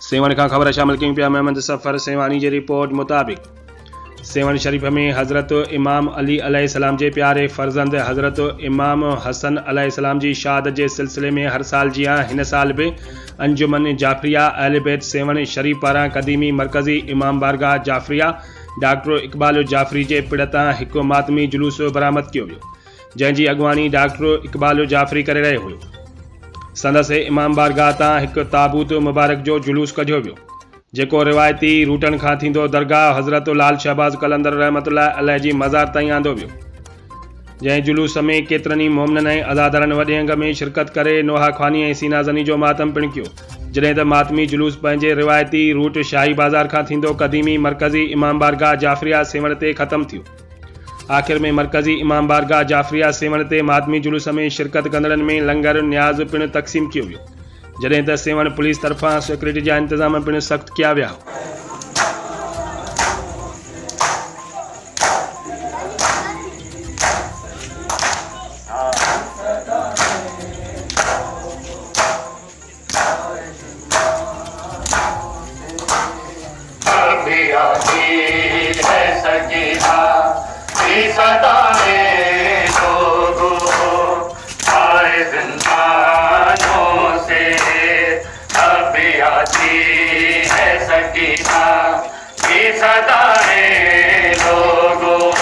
सेवण का खबर शामिल कयूं पिया महमद सफ़र सेवानी जी रिपोर्ट मुताबिक सेवण शरीफ में हज़रत इमाम अली अलैहिस्सलाम जे प्यारे फर्जंद हज़रत इमाम हसन अलैहिस्सलाम जी शहादत के सिलसिले में हर साल जियां हिन साल भी अंजुमन जाफरिया अहल बैत सेवण शरीफ पारां कदीमी मरकज़ी इमाम बारगाह जाफरिया डॉक्टर इकबाल जाफरी के पिड़ तां हिकु मातमी जुलूस बरामद किया वियो, जंहिंजी अगवानी डॉक्टर इकबाल जाफरी करे रहियो हुयो। संदसि इमाम बारगाह तां हिकु ताबूत मुबारक जो जुलूस कढियो वियो, जेको रिवायती रूटन खां थींदो दरगाह हज़रत लाल शहबाज कलंदर रहमतुल्लाह अलैह जी मज़ार ताईं आंदो वियो। जंहिं जुलूस में केतिरनि ई मोमिननि ऐं अज़ादरनि वॾे अंग में शिरकत करे नोहा ख़्वानी ऐं सीना ज़नी जो मातम पिणु कयो, जॾहिं त मातमी जुलूस पंहिंजे रिवायती रूट शाही बाज़ार खां थींदो कदीमी मरकज़ी इमाम बारगाह जाफरिया सेवण ते ख़त्म थियो। आख़िर में मरकज़ी इमाम बारगाह जाफरिया सेवण ते मातमी जुलूस में शिरकत कंदड़नि में लंगर न्याज़ पिणु तक़सीम कियो वियो, जॾहिं त सेवण पुलिस तरफ़ां सिक्योरिटी जा इंतज़ाम पिणु सख़्त किया विया। सदा है लोगों